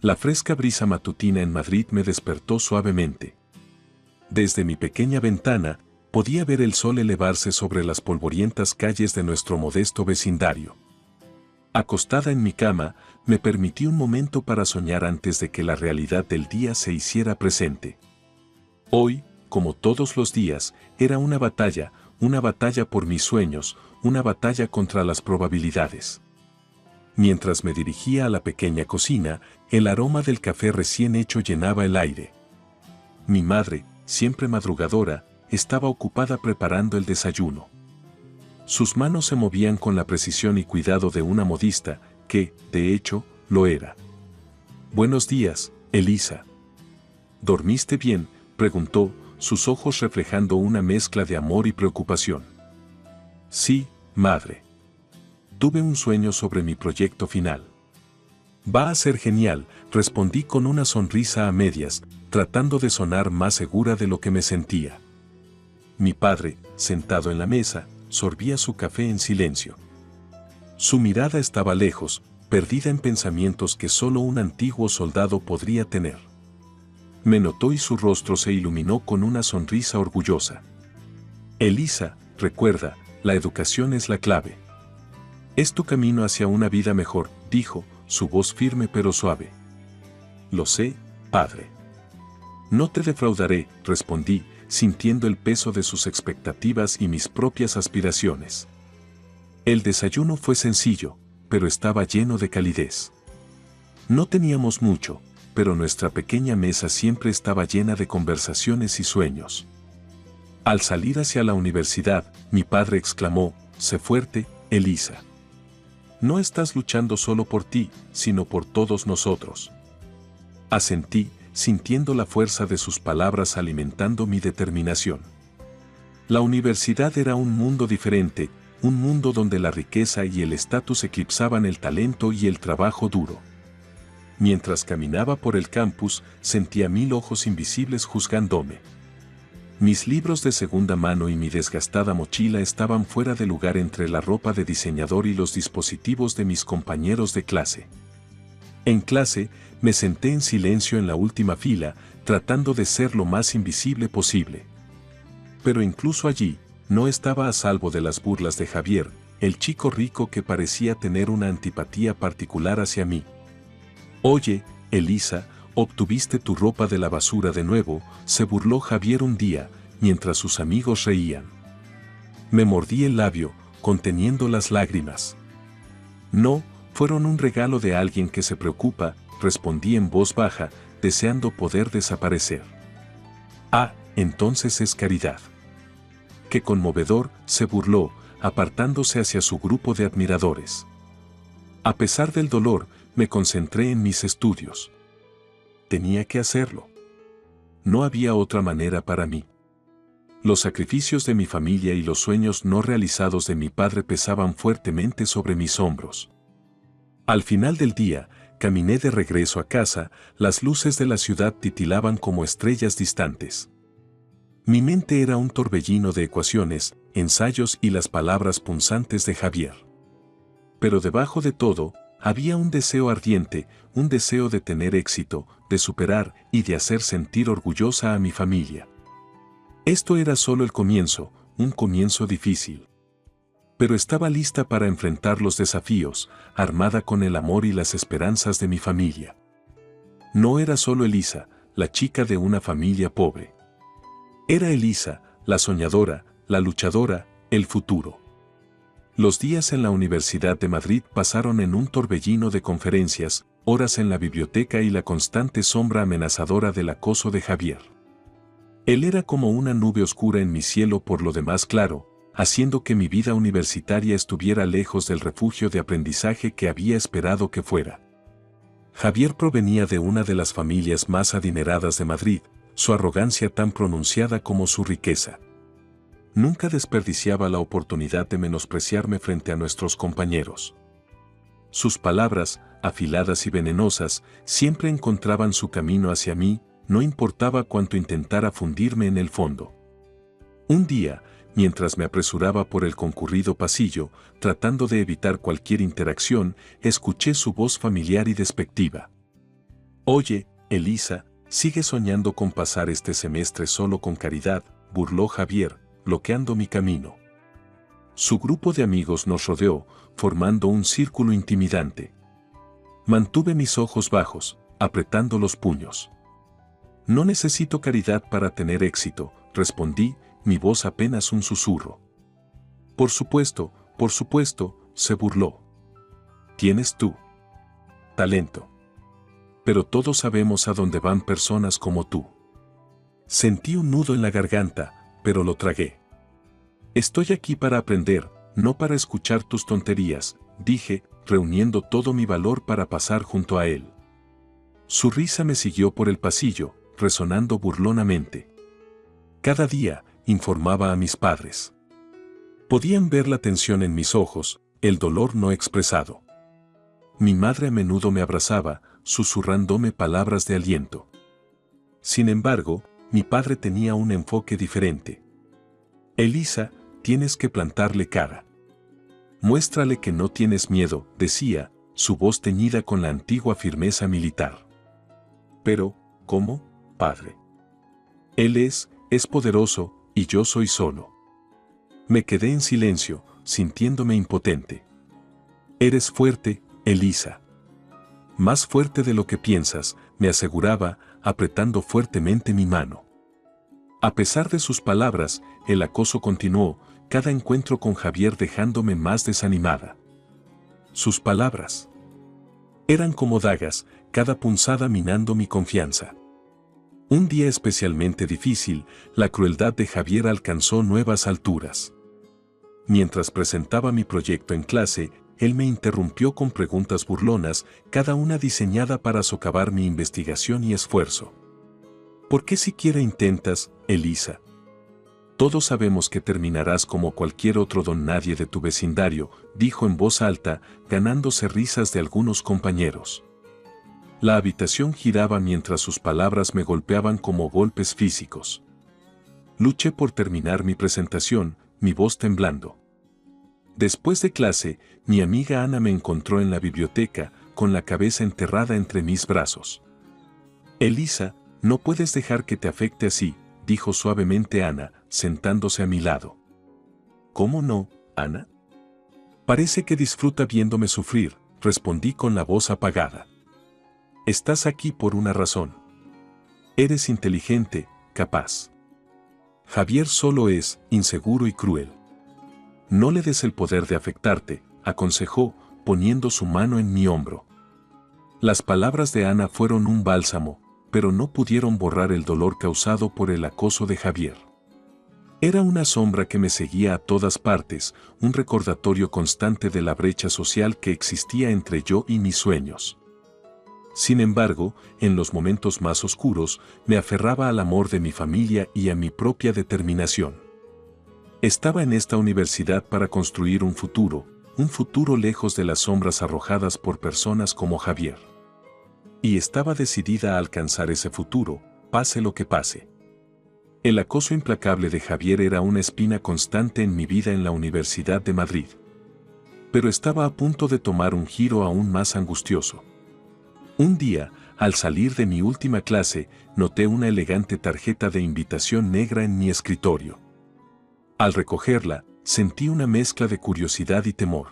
La fresca brisa matutina en Madrid me despertó suavemente. Desde mi pequeña ventana, podía ver el sol elevarse sobre las polvorientas calles de nuestro modesto vecindario. Acostada en mi cama, me permití un momento para soñar antes de que la realidad del día se hiciera presente. Hoy, como todos los días, era una batalla por mis sueños, una batalla contra las probabilidades. Mientras me dirigía a la pequeña cocina, el aroma del café recién hecho llenaba el aire. Mi madre, siempre madrugadora, estaba ocupada preparando el desayuno. Sus manos se movían con la precisión y cuidado de una modista, que, de hecho, lo era. «Buenos días, Elisa». «¿Dormiste bien?», preguntó, sus ojos reflejando una mezcla de amor y preocupación. «Sí, madre. Tuve un sueño sobre mi proyecto final». «Va a ser genial», respondí con una sonrisa a medias, tratando de sonar más segura de lo que me sentía. Mi padre, sentado en la mesa, sorbía su café en silencio. Su mirada estaba lejos, perdida en pensamientos que solo un antiguo soldado podría tener. Me notó y su rostro se iluminó con una sonrisa orgullosa. «Elisa, recuerda, la educación es la clave. Es tu camino hacia una vida mejor», dijo, su voz firme pero suave. «Lo sé, padre». «No te defraudaré», respondí, sintiendo el peso de sus expectativas y mis propias aspiraciones. El desayuno fue sencillo, pero estaba lleno de calidez. No teníamos mucho, pero nuestra pequeña mesa siempre estaba llena de conversaciones y sueños. Al salir hacia la universidad, mi padre exclamó: «Sé fuerte, Elisa. No estás luchando solo por ti, sino por todos nosotros». Asentí, sintiendo la fuerza de sus palabras alimentando mi determinación. La universidad era un mundo diferente, un mundo donde la riqueza y el estatus eclipsaban el talento y el trabajo duro. Mientras caminaba por el campus, sentía 1000 ojos invisibles juzgándome. Mis libros de segunda mano y mi desgastada mochila estaban fuera de lugar entre la ropa de diseñador y los dispositivos de mis compañeros de clase. En clase, me senté en silencio en la última fila, tratando de ser lo más invisible posible. Pero incluso allí, no estaba a salvo de las burlas de Javier, el chico rico que parecía tener una antipatía particular hacia mí. «Oye, Elisa, ¿obtuviste tu ropa de la basura de nuevo?», se burló Javier un día, mientras sus amigos reían. Me mordí el labio, conteniendo las lágrimas. «No, fueron un regalo de alguien que se preocupa», respondí en voz baja, deseando poder desaparecer. «Ah, entonces es caridad». «Qué conmovedor», se burló, apartándose hacia su grupo de admiradores. A pesar del dolor, me concentré en mis estudios. Tenía que hacerlo. No había otra manera para mí. Los sacrificios de mi familia y los sueños no realizados de mi padre pesaban fuertemente sobre mis hombros. Al final del día, caminé de regreso a casa, las luces de la ciudad titilaban como estrellas distantes. Mi mente era un torbellino de ecuaciones, ensayos y las palabras punzantes de Javier. Pero debajo de todo, había un deseo ardiente, un deseo de tener éxito, de superar y de hacer sentir orgullosa a mi familia. Esto era solo el comienzo, un comienzo difícil. Pero estaba lista para enfrentar los desafíos, armada con el amor y las esperanzas de mi familia. No era solo Elisa, la chica de una familia pobre. Era Elisa, la soñadora, la luchadora, el futuro. Los días en la Universidad de Madrid pasaron en un torbellino de conferencias, horas en la biblioteca y la constante sombra amenazadora del acoso de Javier. Él era como una nube oscura en mi cielo por lo demás claro, haciendo que mi vida universitaria estuviera lejos del refugio de aprendizaje que había esperado que fuera. Javier provenía de una de las familias más adineradas de Madrid, su arrogancia tan pronunciada como su riqueza. Nunca desperdiciaba la oportunidad de menospreciarme frente a nuestros compañeros. Sus palabras, afiladas y venenosas, siempre encontraban su camino hacia mí, no importaba cuánto intentara fundirme en el fondo. Un día, mientras me apresuraba por el concurrido pasillo, tratando de evitar cualquier interacción, escuché su voz familiar y despectiva. Oye, Elisa, ¿sigues soñando con pasar este semestre solo con Caridad?, burló Javier, bloqueando mi camino. Su grupo de amigos nos rodeó, formando un círculo intimidante. Mantuve mis ojos bajos, apretando los puños. No necesito Caridad para tener éxito, respondí, mi voz apenas un susurro. Por supuesto, se burló. Tienes tú talento. Pero todos sabemos a dónde van personas como tú. Sentí un nudo en la garganta, pero lo tragué. Estoy aquí para aprender, no para escuchar tus tonterías, dije, reuniendo todo mi valor para pasar junto a él. Su risa me siguió por el pasillo, resonando burlonamente. Cada día, informaba a mis padres. Podían ver la tensión en mis ojos, el dolor no expresado. Mi madre a menudo me abrazaba, susurrándome palabras de aliento. Sin embargo, mi padre tenía un enfoque diferente. Elisa, tienes que plantarle cara. Muéstrale que no tienes miedo, decía, su voz teñida con la antigua firmeza militar. Pero, ¿cómo, padre? Él es poderoso, y yo soy solo. Me quedé en silencio, sintiéndome impotente. Eres fuerte, Elisa. Más fuerte de lo que piensas, me aseguraba, apretando fuertemente mi mano. A pesar de sus palabras, el acoso continuó, cada encuentro con Javier dejándome más desanimada. Sus palabras eran como dagas, cada punzada minando mi confianza. Un día especialmente difícil, la crueldad de Javier alcanzó nuevas alturas. Mientras presentaba mi proyecto en clase, él me interrumpió con preguntas burlonas, cada una diseñada para socavar mi investigación y esfuerzo. ¿Por qué siquiera intentas, Elisa? Todos sabemos que terminarás como cualquier otro don nadie de tu vecindario, dijo en voz alta, ganándose risas de algunos compañeros. La habitación giraba mientras sus palabras me golpeaban como golpes físicos. Luché por terminar mi presentación, mi voz temblando. Después de clase, mi amiga Ana me encontró en la biblioteca, con la cabeza enterrada entre mis brazos. Elisa, no puedes dejar que te afecte así, dijo suavemente Ana, sentándose a mi lado. ¿Cómo no, Ana? Parece que disfruta viéndome sufrir, respondí con la voz apagada. Estás aquí por una razón. Eres inteligente, capaz. Javier solo es inseguro y cruel. No le des el poder de afectarte, aconsejó, poniendo su mano en mi hombro. Las palabras de Ana fueron un bálsamo, pero no pudieron borrar el dolor causado por el acoso de Javier. Era una sombra que me seguía a todas partes, un recordatorio constante de la brecha social que existía entre yo y mis sueños. Sin embargo, en los momentos más oscuros, me aferraba al amor de mi familia y a mi propia determinación. Estaba en esta universidad para construir un futuro lejos de las sombras arrojadas por personas como Javier. Y estaba decidida a alcanzar ese futuro, pase lo que pase. El acoso implacable de Javier era una espina constante en mi vida en la Universidad de Madrid. Pero estaba a punto de tomar un giro aún más angustioso. Un día, al salir de mi última clase, noté una elegante tarjeta de invitación negra en mi escritorio. Al recogerla, sentí una mezcla de curiosidad y temor.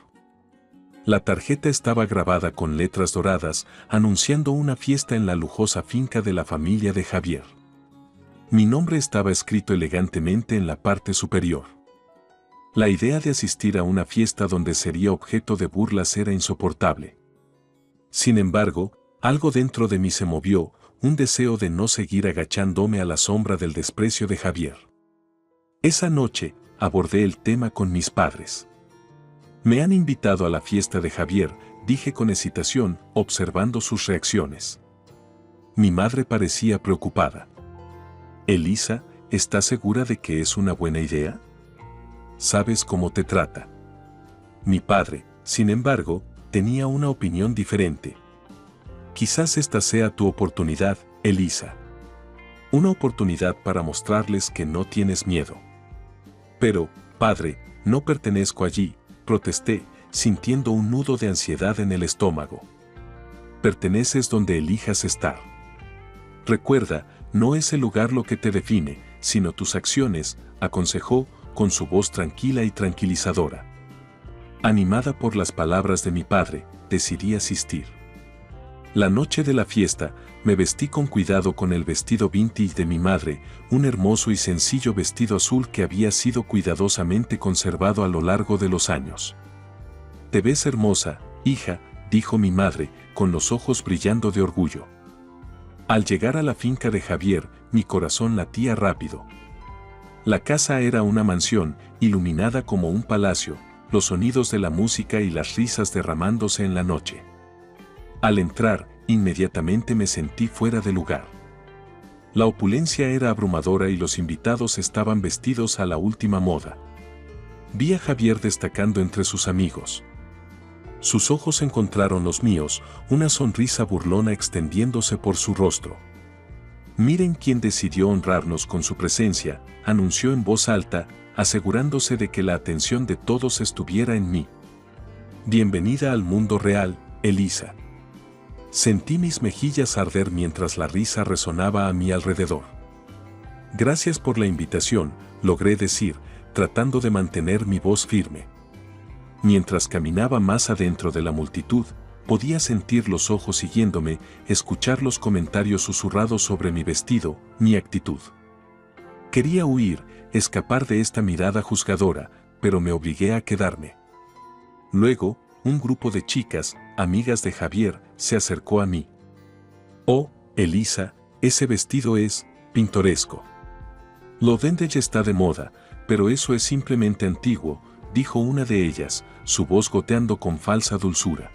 La tarjeta estaba grabada con letras doradas, anunciando una fiesta en la lujosa finca de la familia de Javier. Mi nombre estaba escrito elegantemente en la parte superior. La idea de asistir a una fiesta donde sería objeto de burlas era insoportable. Sin embargo, algo dentro de mí se movió, un deseo de no seguir agachándome a la sombra del desprecio de Javier. Esa noche, abordé el tema con mis padres. Me han invitado a la fiesta de Javier, dije con hesitación, observando sus reacciones. Mi madre parecía preocupada. Elisa, ¿estás segura de que es una buena idea? ¿Sabes cómo te trata? Mi padre, sin embargo, tenía una opinión diferente. Quizás esta sea tu oportunidad, Elisa. Una oportunidad para mostrarles que no tienes miedo. Pero, padre, no pertenezco allí, protesté, sintiendo un nudo de ansiedad en el estómago. Perteneces donde elijas estar. Recuerda, no es el lugar lo que te define, sino tus acciones, aconsejó, con su voz tranquila y tranquilizadora. Animada por las palabras de mi padre, decidí asistir. La noche de la fiesta, me vestí con cuidado con el vestido vintage de mi madre, un hermoso y sencillo vestido azul que había sido cuidadosamente conservado a lo largo de los años. «Te ves hermosa, hija», dijo mi madre, con los ojos brillando de orgullo. Al llegar a la finca de Javier, mi corazón latía rápido. La casa era una mansión, iluminada como un palacio, los sonidos de la música y las risas derramándose en la noche. Al entrar, inmediatamente me sentí fuera de lugar. La opulencia era abrumadora y los invitados estaban vestidos a la última moda. Vi a Javier destacando entre sus amigos. Sus ojos encontraron los míos, una sonrisa burlona extendiéndose por su rostro. «Miren quién decidió honrarnos con su presencia», anunció en voz alta, asegurándose de que la atención de todos estuviera en mí. «Bienvenida al mundo real, Elisa». Sentí mis mejillas arder mientras la risa resonaba a mi alrededor. «Gracias por la invitación», logré decir, tratando de mantener mi voz firme. Mientras caminaba más adentro de la multitud, podía sentir los ojos siguiéndome, escuchar los comentarios susurrados sobre mi vestido, mi actitud. Quería huir, escapar de esta mirada juzgadora, pero me obligué a quedarme. Luego, un grupo de chicas, amigas de Javier, se acercó a mí. «Oh, Elisa, ese vestido es pintoresco. Lo vintage está de moda, pero eso es simplemente antiguo», dijo una de ellas, su voz goteando con falsa dulzura.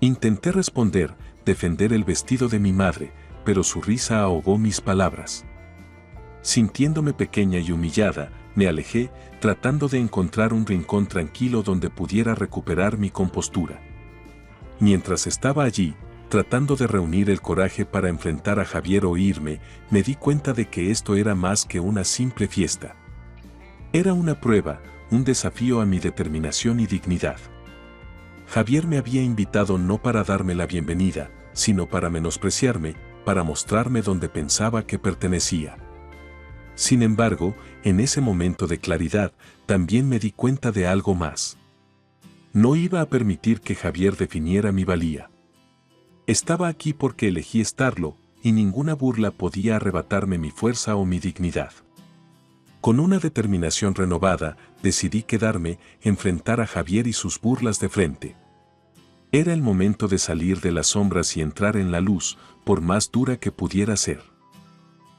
Intenté responder, defender el vestido de mi madre, pero su risa ahogó mis palabras. Sintiéndome pequeña y humillada, me alejé, tratando de encontrar un rincón tranquilo donde pudiera recuperar mi compostura. Mientras estaba allí, tratando de reunir el coraje para enfrentar a Javier o irme, me di cuenta de que esto era más que una simple fiesta. Era una prueba, un desafío a mi determinación y dignidad. Javier me había invitado no para darme la bienvenida, sino para menospreciarme, para mostrarme donde pensaba que pertenecía. Sin embargo, en ese momento de claridad, también me di cuenta de algo más. No iba a permitir que Javier definiera mi valía. Estaba aquí porque elegí estarlo, y ninguna burla podía arrebatarme mi fuerza o mi dignidad. Con una determinación renovada, decidí quedarme, enfrentar a Javier y sus burlas de frente. Era el momento de salir de las sombras y entrar en la luz, por más dura que pudiera ser.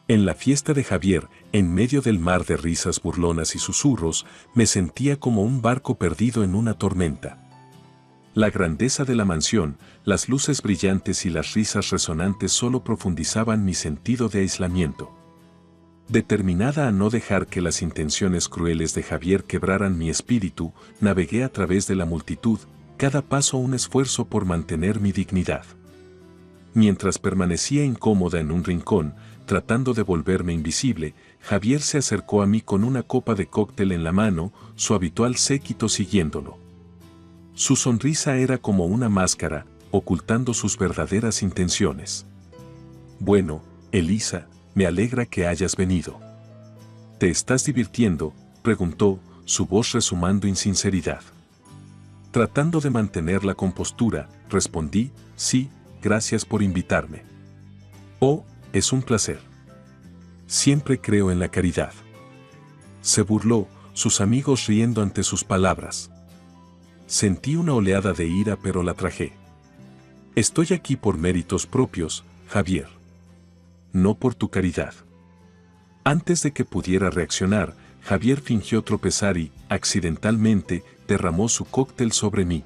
En la fiesta de Javier, en medio del mar de risas burlonas y susurros, me sentía como un barco perdido en una tormenta. La grandeza de la mansión, las luces brillantes y las risas resonantes solo profundizaban mi sentido de aislamiento. Determinada a no dejar que las intenciones crueles de Javier quebraran mi espíritu, navegué a través de la multitud, cada paso un esfuerzo por mantener mi dignidad. Mientras permanecía incómoda en un rincón, tratando de volverme invisible, Javier se acercó a mí con una copa de cóctel en la mano, su habitual séquito siguiéndolo. Su sonrisa era como una máscara, ocultando sus verdaderas intenciones. «Bueno, Elisa, me alegra que hayas venido. ¿Te estás divirtiendo?», preguntó, su voz resumando insinceridad. Tratando de mantener la compostura, respondí, «Sí, gracias por invitarme». «Oh, es un placer. Siempre creo en la caridad». Se burló, sus amigos riendo ante sus palabras. Sentí una oleada de ira pero la tragué. «Estoy aquí por méritos propios, Javier. No por tu caridad». Antes de que pudiera reaccionar, Javier fingió tropezar y, accidentalmente, derramó su cóctel sobre mí.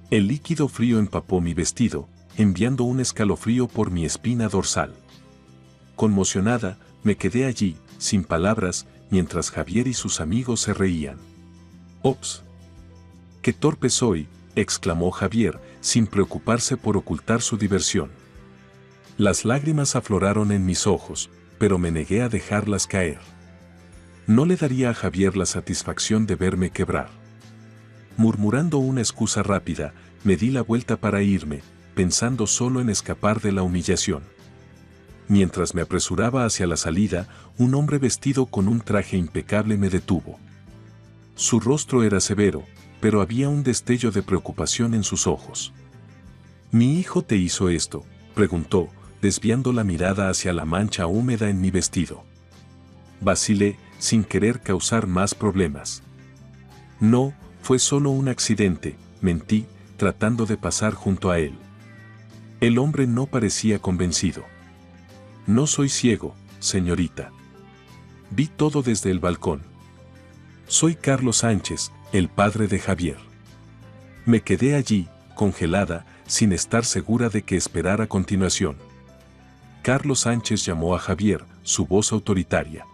El líquido frío empapó mi vestido, enviando un escalofrío por mi espina dorsal. Conmocionada, me quedé allí, sin palabras, mientras Javier y sus amigos se reían. «¡Ops! ¡Qué torpe soy!», exclamó Javier, sin preocuparse por ocultar su diversión. Las lágrimas afloraron en mis ojos, pero me negué a dejarlas caer. No le daría a Javier la satisfacción de verme quebrar. Murmurando una excusa rápida, me di la vuelta para irme, pensando solo en escapar de la humillación. Mientras me apresuraba hacia la salida, un hombre vestido con un traje impecable me detuvo. Su rostro era severo, pero había un destello de preocupación en sus ojos. «¿Mi hijo te hizo esto?», preguntó, desviando la mirada hacia la mancha húmeda en mi vestido. Vacilé, sin querer causar más problemas. «No, fue solo un accidente», mentí, tratando de pasar junto a él. El hombre no parecía convencido. «No soy ciego, señorita. Vi todo desde el balcón. Soy Carlos Sánchez, el padre de Javier». Me quedé allí, congelada, sin estar segura de qué esperar a continuación. Carlos Sánchez llamó a Javier, su voz autoritaria.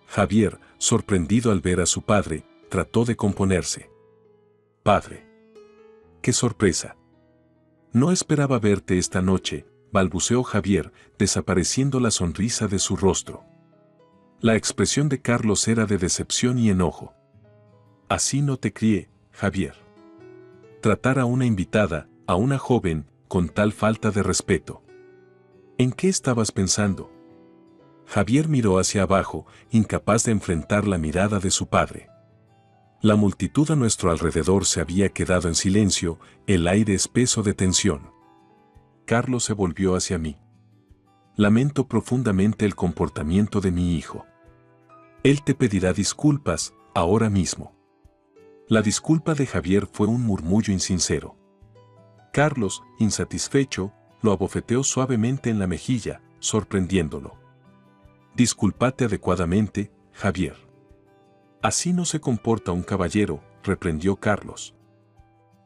Javier, sorprendido al ver a su padre, trató de componerse. «Padre. ¡Qué sorpresa! No esperaba verte esta noche», balbuceó Javier, desapareciendo la sonrisa de su rostro. La expresión de Carlos era de decepción y enojo. «Así no te crié, Javier. Tratar a una invitada, a una joven, con tal falta de respeto. ¿En qué estabas pensando?». Javier miró hacia abajo, incapaz de enfrentar la mirada de su padre. La multitud a nuestro alrededor se había quedado en silencio, el aire espeso de tensión. Carlos se volvió hacia mí. «Lamento profundamente el comportamiento de mi hijo. Él te pedirá disculpas, ahora mismo». La disculpa de Javier fue un murmullo insincero. Carlos, insatisfecho, lo abofeteó suavemente en la mejilla, sorprendiéndolo. «Discúlpate adecuadamente, Javier. Así no se comporta un caballero», reprendió Carlos.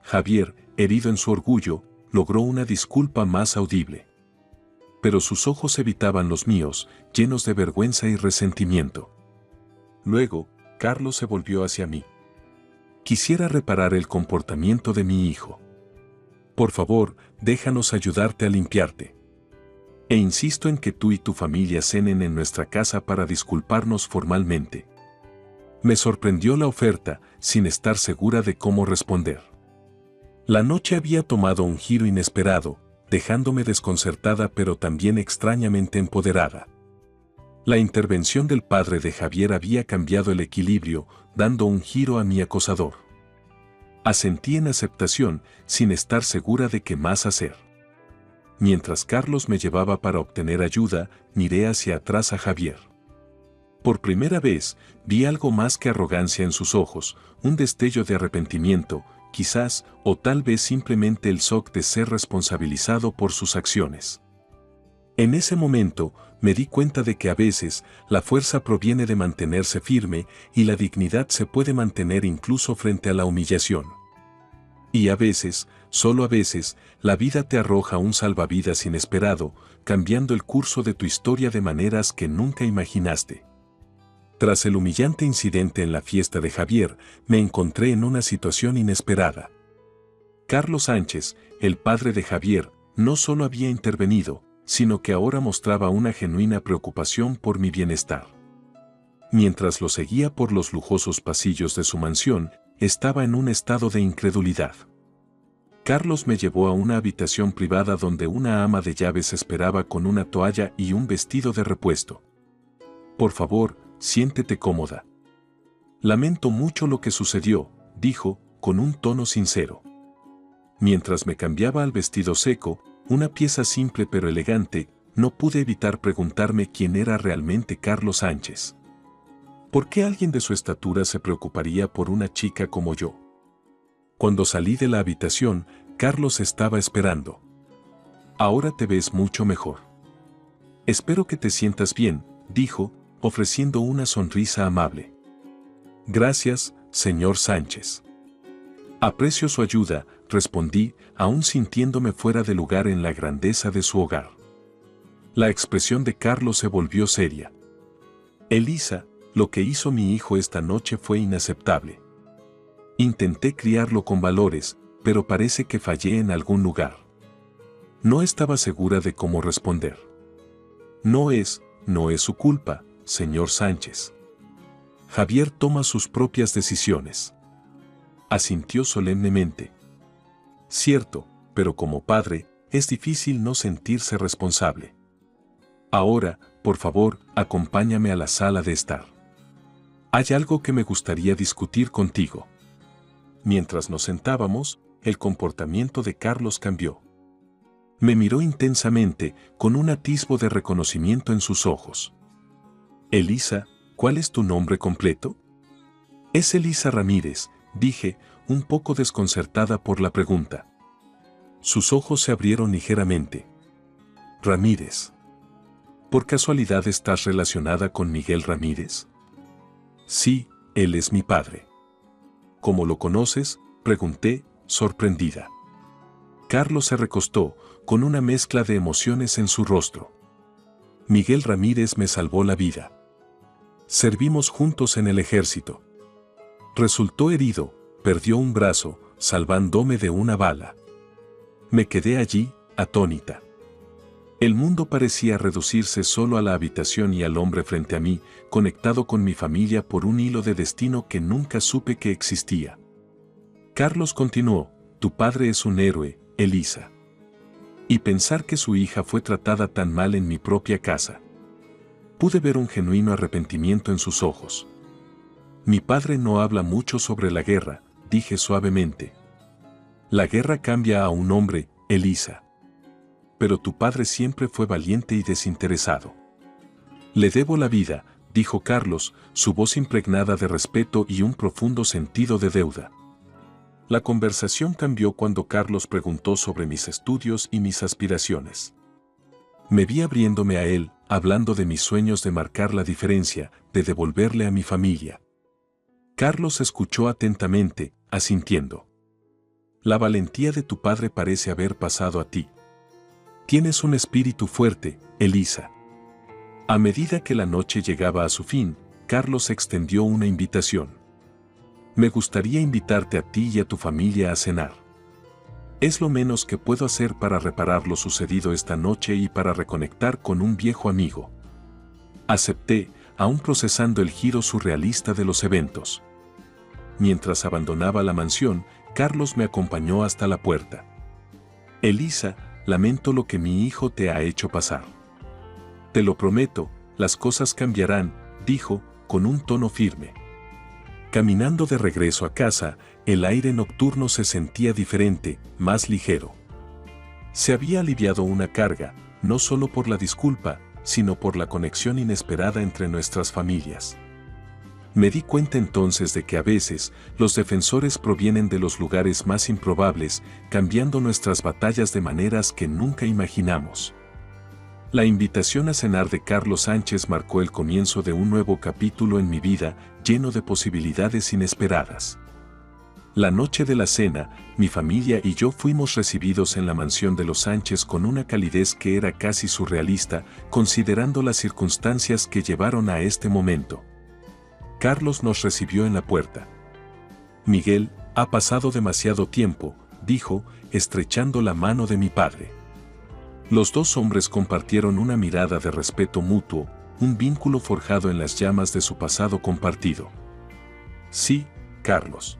Javier, herido en su orgullo, logró una disculpa más audible. Pero sus ojos evitaban los míos, llenos de vergüenza y resentimiento. Luego, Carlos se volvió hacia mí. «Quisiera reparar el comportamiento de mi hijo. Por favor, déjanos ayudarte a limpiarte. E insisto en que tú y tu familia cenen en nuestra casa para disculparnos formalmente». Me sorprendió la oferta, sin estar segura de cómo responder. La noche había tomado un giro inesperado, dejándome desconcertada pero también extrañamente empoderada. La intervención del padre de Javier había cambiado el equilibrio, dando un giro a mi acosador. Asentí en aceptación, sin estar segura de qué más hacer. Mientras Carlos me llevaba para obtener ayuda, miré hacia atrás a Javier. Por primera vez, vi algo más que arrogancia en sus ojos, un destello de arrepentimiento, quizás, o tal vez simplemente el shock de ser responsabilizado por sus acciones. En ese momento, me di cuenta de que a veces, la fuerza proviene de mantenerse firme y la dignidad se puede mantener incluso frente a la humillación. Y a veces, solo a veces, la vida te arroja un salvavidas inesperado, cambiando el curso de tu historia de maneras que nunca imaginaste. Tras el humillante incidente en la fiesta de Javier, me encontré en una situación inesperada. Carlos Sánchez, el padre de Javier, no solo había intervenido, sino que ahora mostraba una genuina preocupación por mi bienestar. Mientras lo seguía por los lujosos pasillos de su mansión, estaba en un estado de incredulidad. Carlos me llevó a una habitación privada donde una ama de llaves esperaba con una toalla y un vestido de repuesto. «Por favor, siéntete cómoda. Lamento mucho lo que sucedió», dijo, con un tono sincero. Mientras me cambiaba al vestido seco, una pieza simple pero elegante, no pude evitar preguntarme quién era realmente Carlos Sánchez. ¿Por qué alguien de su estatura se preocuparía por una chica como yo? Cuando salí de la habitación, Carlos estaba esperando. «Ahora te ves mucho mejor. Espero que te sientas bien», dijo, ofreciendo una sonrisa amable. «Gracias, señor Sánchez. Aprecio su ayuda», respondí, aún sintiéndome fuera de lugar en la grandeza de su hogar. La expresión de Carlos se volvió seria. «Elisa, lo que hizo mi hijo esta noche fue inaceptable. Intenté criarlo con valores, pero parece que fallé en algún lugar». No estaba segura de cómo responder. No es su culpa, señor Sánchez. Javier toma sus propias decisiones». Asintió solemnemente. «Cierto, pero como padre, es difícil no sentirse responsable. Ahora, por favor, acompáñame a la sala de estar. Hay algo que me gustaría discutir contigo. Mientras nos sentábamos, el comportamiento de Carlos cambió. Me miró intensamente, con un atisbo de reconocimiento en sus ojos. Elisa, ¿cuál es tu nombre completo? Es Elisa Ramírez, dije, un poco desconcertada por la pregunta. Sus ojos se abrieron ligeramente. Ramírez. ¿Por casualidad estás relacionada con Miguel Ramírez? Sí, él es mi padre. ¿Cómo lo conoces?, pregunté, sorprendida. Carlos se recostó, con una mezcla de emociones en su rostro. Miguel Ramírez me salvó la vida. Servimos juntos en el ejército. Resultó herido, perdió un brazo, salvándome de una bala. Me quedé allí, atónita. El mundo parecía reducirse solo a la habitación y al hombre frente a mí, conectado con mi familia por un hilo de destino que nunca supe que existía. Carlos continuó, tu padre es un héroe, Elisa. Y pensar que su hija fue tratada tan mal en mi propia casa. Pude ver un genuino arrepentimiento en sus ojos. Mi padre no habla mucho sobre la guerra, dije suavemente. La guerra cambia a un hombre, Elisa. Pero tu padre siempre fue valiente y desinteresado. Le debo la vida, dijo Carlos, su voz impregnada de respeto y un profundo sentido de deuda. La conversación cambió cuando Carlos preguntó sobre mis estudios y mis aspiraciones. Me vi abriéndome a él, hablando de mis sueños de marcar la diferencia, de devolverle a mi familia. Carlos escuchó atentamente, asintiendo. La valentía de tu padre parece haber pasado a ti. Tienes un espíritu fuerte, Elisa. A medida que la noche llegaba a su fin, Carlos extendió una invitación. Me gustaría invitarte a ti y a tu familia a cenar. Es lo menos que puedo hacer para reparar lo sucedido esta noche y para reconectar con un viejo amigo. Acepté, aún procesando el giro surrealista de los eventos. Mientras abandonaba la mansión, Carlos me acompañó hasta la puerta. Elisa, lamento lo que mi hijo te ha hecho pasar. Te lo prometo, las cosas cambiarán, dijo, con un tono firme. Caminando de regreso a casa, el aire nocturno se sentía diferente, más ligero. Se había aliviado una carga, no solo por la disculpa, sino por la conexión inesperada entre nuestras familias. Me di cuenta entonces de que a veces, los defensores provienen de los lugares más improbables, cambiando nuestras batallas de maneras que nunca imaginamos. La invitación a cenar de Carlos Sánchez marcó el comienzo de un nuevo capítulo en mi vida, lleno de posibilidades inesperadas. La noche de la cena, mi familia y yo fuimos recibidos en la mansión de los Sánchez con una calidez que era casi surrealista, considerando las circunstancias que llevaron a este momento. Carlos nos recibió en la puerta. Miguel, ha pasado demasiado tiempo, dijo, estrechando la mano de mi padre. Los dos hombres compartieron una mirada de respeto mutuo, un vínculo forjado en las llamas de su pasado compartido. Sí, Carlos.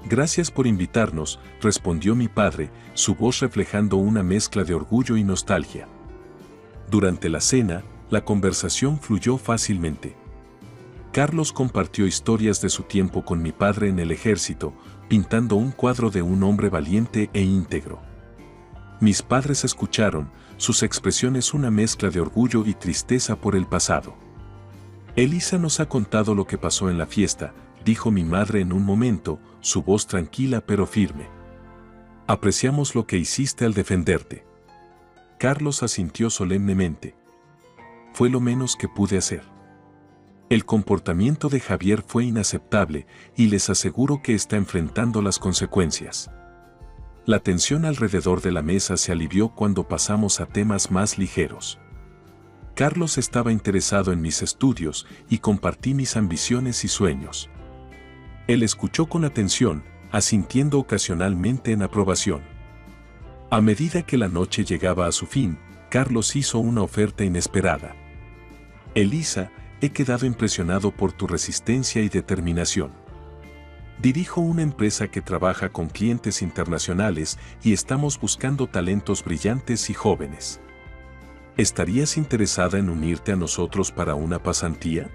Gracias por invitarnos, respondió mi padre, su voz reflejando una mezcla de orgullo y nostalgia. Durante la cena, la conversación fluyó fácilmente. Carlos compartió historias de su tiempo con mi padre en el ejército, pintando un cuadro de un hombre valiente e íntegro. Mis padres escucharon, sus expresiones una mezcla de orgullo y tristeza por el pasado. Elisa nos ha contado lo que pasó en la fiesta, dijo mi madre en un momento, su voz tranquila pero firme. Apreciamos lo que hiciste al defenderte. Carlos asintió solemnemente. Fue lo menos que pude hacer. El comportamiento de Javier fue inaceptable y les aseguro que está enfrentando las consecuencias. La tensión alrededor de la mesa se alivió cuando pasamos a temas más ligeros. Carlos estaba interesado en mis estudios y compartí mis ambiciones y sueños. Él escuchó con atención, asintiendo ocasionalmente en aprobación. A medida que la noche llegaba a su fin, Carlos hizo una oferta inesperada. Elisa, he quedado impresionado por tu resistencia y determinación. Dirijo una empresa que trabaja con clientes internacionales y estamos buscando talentos brillantes y jóvenes. ¿Estarías interesada en unirte a nosotros para una pasantía?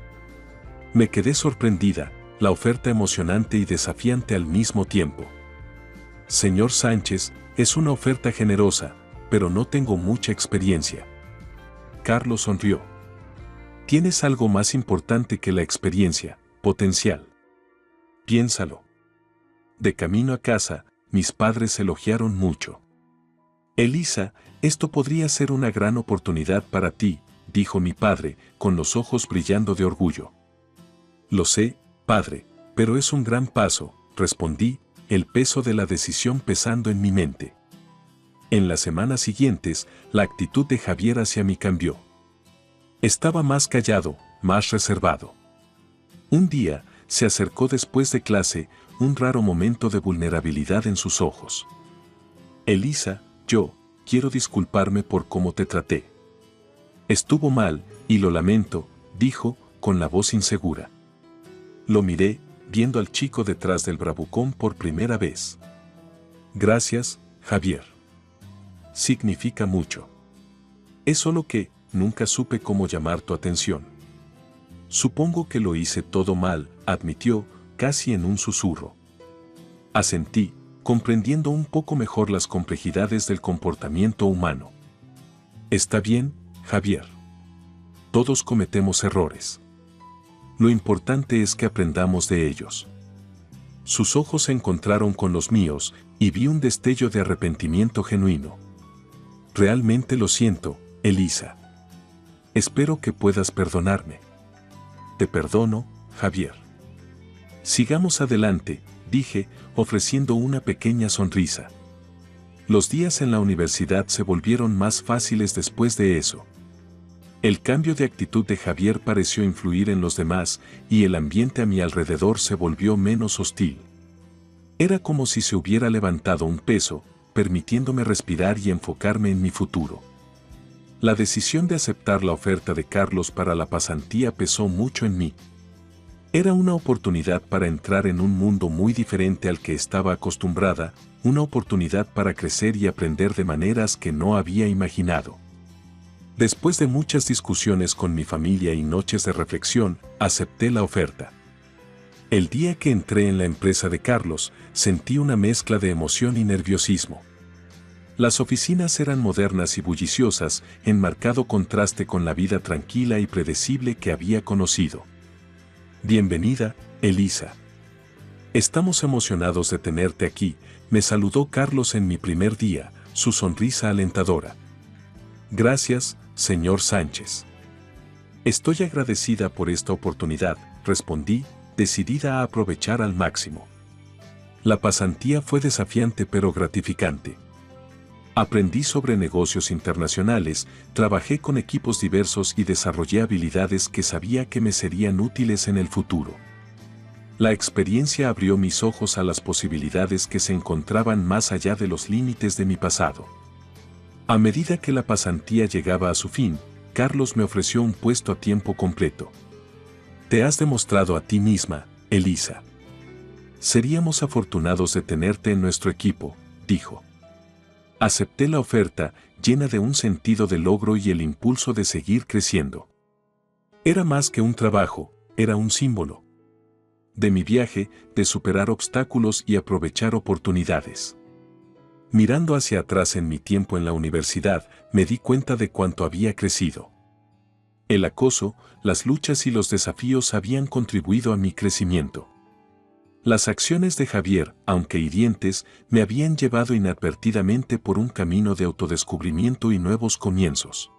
Me quedé sorprendida, la oferta emocionante y desafiante al mismo tiempo. Señor Sánchez, es una oferta generosa, pero no tengo mucha experiencia. Carlos sonrió. Tienes algo más importante que la experiencia, potencial. Piénsalo. De camino a casa, mis padres elogiaron mucho. Elisa, esto podría ser una gran oportunidad para ti, dijo mi padre, con los ojos brillando de orgullo. Lo sé, padre, pero es un gran paso, respondí, el peso de la decisión pesando en mi mente. En las semanas siguientes, la actitud de Javier hacia mí cambió. Estaba más callado, más reservado. Un día, se acercó después de clase, un raro momento de vulnerabilidad en sus ojos. Elisa, yo quiero disculparme por cómo te traté. Estuvo mal, y lo lamento, dijo, con la voz insegura. Lo miré, viendo al chico detrás del bravucón por primera vez. Gracias, Javier. Significa mucho. Es solo que nunca supe cómo llamar tu atención. Supongo que lo hice todo mal, admitió, casi en un susurro. Asentí, comprendiendo un poco mejor las complejidades del comportamiento humano. Está bien, Javier. Todos cometemos errores. Lo importante es que aprendamos de ellos. Sus ojos se encontraron con los míos, y vi un destello de arrepentimiento genuino. Realmente lo siento, Elisa. Espero que puedas perdonarme. Te perdono, Javier. Sigamos adelante, dije, ofreciendo una pequeña sonrisa. Los días en la universidad se volvieron más fáciles después de eso. El cambio de actitud de Javier pareció influir en los demás, y el ambiente a mi alrededor se volvió menos hostil. Era como si se hubiera levantado un peso, permitiéndome respirar y enfocarme en mi futuro. La decisión de aceptar la oferta de Carlos para la pasantía pesó mucho en mí. Era una oportunidad para entrar en un mundo muy diferente al que estaba acostumbrada, una oportunidad para crecer y aprender de maneras que no había imaginado. Después de muchas discusiones con mi familia y noches de reflexión, acepté la oferta. El día que entré en la empresa de Carlos, sentí una mezcla de emoción y nerviosismo. Las oficinas eran modernas y bulliciosas, en marcado contraste con la vida tranquila y predecible que había conocido. Bienvenida, Elisa. Estamos emocionados de tenerte aquí, me saludó Carlos en mi primer día, su sonrisa alentadora. Gracias, señor Sánchez. Estoy agradecida por esta oportunidad, respondí, decidida a aprovechar al máximo. La pasantía fue desafiante pero gratificante. Aprendí sobre negocios internacionales, trabajé con equipos diversos y desarrollé habilidades que sabía que me serían útiles en el futuro. La experiencia abrió mis ojos a las posibilidades que se encontraban más allá de los límites de mi pasado. A medida que la pasantía llegaba a su fin, Carlos me ofreció un puesto a tiempo completo. Te has demostrado a ti misma, Elisa. Seríamos afortunados de tenerte en nuestro equipo, dijo. Acepté la oferta, llena de un sentido de logro y el impulso de seguir creciendo. Era más que un trabajo, era un símbolo. De mi viaje, de superar obstáculos y aprovechar oportunidades. Mirando hacia atrás en mi tiempo en la universidad, me di cuenta de cuánto había crecido. El acoso, las luchas y los desafíos habían contribuido a mi crecimiento. Las acciones de Javier, aunque hirientes, me habían llevado inadvertidamente por un camino de autodescubrimiento y nuevos comienzos.